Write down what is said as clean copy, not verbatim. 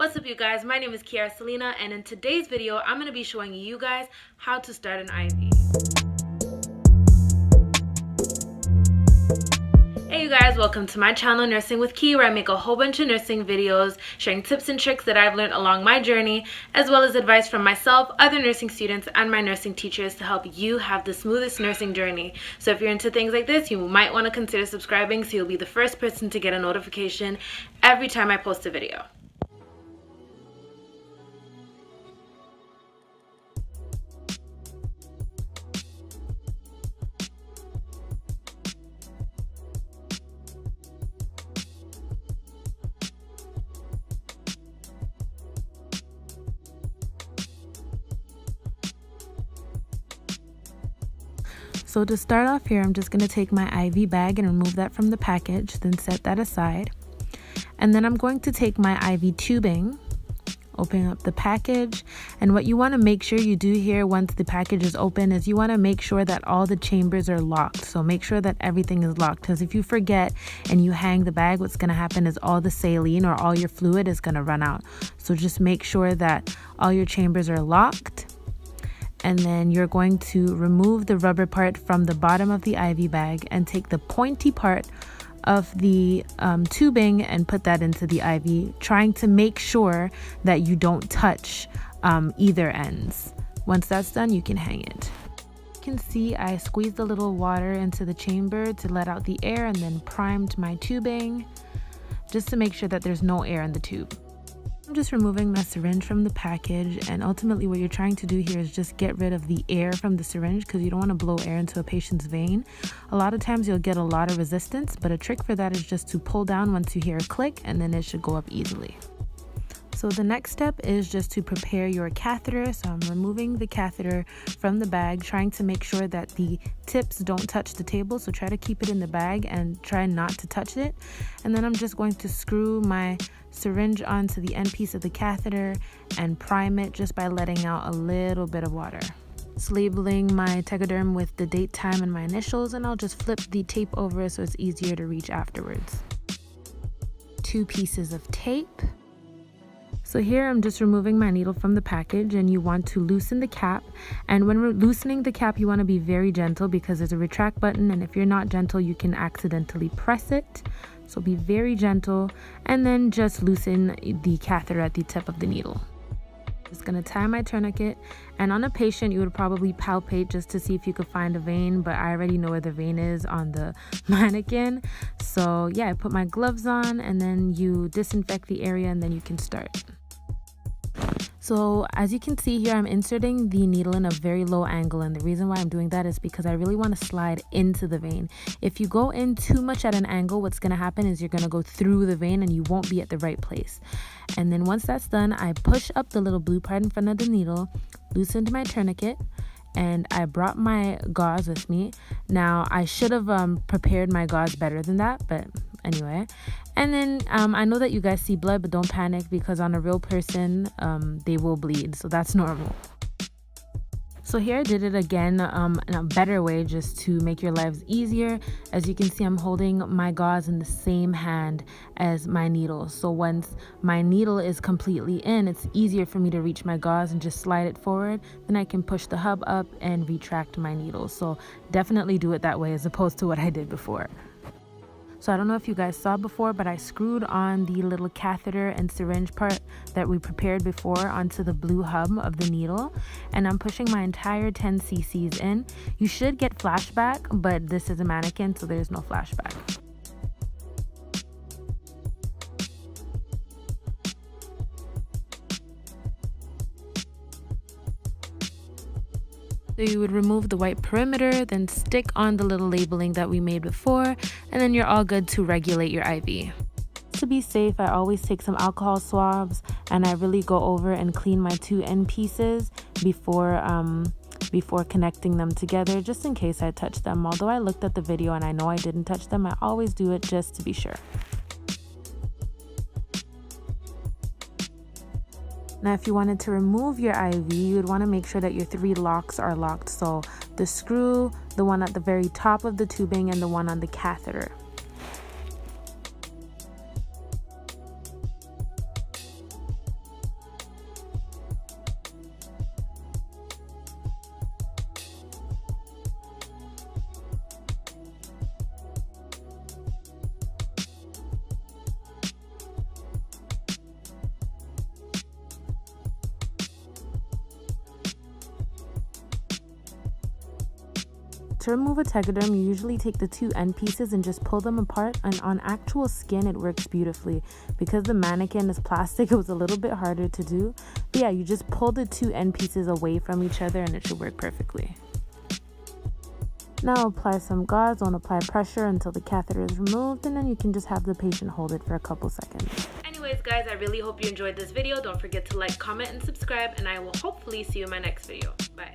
What's up, you guys? My name is Kiara Selena, and in today's video I'm going to be showing you guys how to start an IV. Hey you guys, welcome to my channel Nursing with Ki, where I make a whole bunch of nursing videos sharing tips and tricks that I've learned along my journey, as well as advice from myself, other nursing students, and my nursing teachers to help you have the smoothest nursing journey. So if you're into things like this, you might want to consider subscribing so you'll be the first person to get a notification every time I post a video. So to start off here, I'm just going to take my IV bag and remove that from the package, then set that aside. And then I'm going to take my IV tubing, open up the package, and what you want to make sure you do here once the package is open is you want to make sure that all the chambers are locked. So make sure that everything is locked, because if you forget and you hang the bag, what's going to happen is all the saline or all your fluid is going to run out. So just make sure that all your chambers are locked. And then you're going to remove the rubber part from the bottom of the IV bag and take the pointy part of the tubing and put that into the IV, trying to make sure that you don't touch either ends. Once that's done, you can hang it. You can see I squeezed a little water into the chamber to let out the air and then primed my tubing just to make sure that there's no air in the tube. I'm just removing my syringe from the package, and ultimately what you're trying to do here is just get rid of the air from the syringe, because you don't want to blow air into a patient's vein. A lot of times you'll get a lot of resistance, but a trick for that is just to pull down once you hear a click, and then it should go up easily. So the next step is just to prepare your catheter. So I'm removing the catheter from the bag, trying to make sure that the tips don't touch the table. So try to keep it in the bag and try not to touch it. And then I'm just going to screw my syringe onto the end piece of the catheter and prime it just by letting out a little bit of water. Just labeling my tegaderm with the date, time, and my initials, and I'll just flip the tape over so it's easier to reach afterwards. 2 pieces of tape. So here I'm just removing my needle from the package, and you want to loosen the cap. And when we're loosening the cap, you want to be very gentle, because there's a retract button, and if you're not gentle, you can accidentally press it. So be very gentle, and then just loosen the catheter at the tip of the needle. Just gonna tie my tourniquet, and on a patient you would probably palpate just to see if you could find a vein, but I already know where the vein is on the mannequin. So yeah, I put my gloves on, and then you disinfect the area, and then you can start. So as you can see here, I'm inserting the needle in a very low angle, and the reason why I'm doing that is because I really want to slide into the vein. If you go in too much at an angle, what's going to happen is you're going to go through the vein and you won't be at the right place. And then once that's done, I push up the little blue part in front of the needle, loosened my tourniquet, and I brought my gauze with me. Now I should have prepared my gauze better than that, but anyway. And then I know that you guys see blood, but don't panic, because on a real person they will bleed, so that's normal. So here I did it again in a better way, just to make your lives easier. As you can see, I'm holding my gauze in the same hand as my needle. So once my needle is completely in, it's easier for me to reach my gauze and just slide it forward. Then I can push the hub up and retract my needle. So definitely do it that way as opposed to what I did before. So I don't know if you guys saw before, but I screwed on the little catheter and syringe part that we prepared before onto the blue hub of the needle, and I'm pushing my entire 10 cc's in. You should get flashback, but this is a mannequin, so there's no flashback. So you would remove the white perimeter, then stick on the little labeling that we made before, and then you're all good to regulate your IV. To be safe, I always take some alcohol swabs, and I really go over and clean my 2 end pieces before connecting them together, just in case I touch them. Although I looked at the video and I know I didn't touch them, I always do it just to be sure. Now if you wanted to remove your IV, you would want to make sure that your 3 locks are locked. So the screw, the one at the very top of the tubing, and the one on the catheter. To remove a tegaderm, you usually take the two end pieces and just pull them apart, and on actual skin it works beautifully. Because the mannequin is plastic, it was a little bit harder to do. But yeah, you just pull the two end pieces away from each other and it should work perfectly. Now apply some gauze, don't apply pressure until the catheter is removed, and then you can just have the patient hold it for a couple seconds. Anyways guys, I really hope you enjoyed this video. Don't forget to like, comment, and subscribe, and I will hopefully see you in my next video. Bye.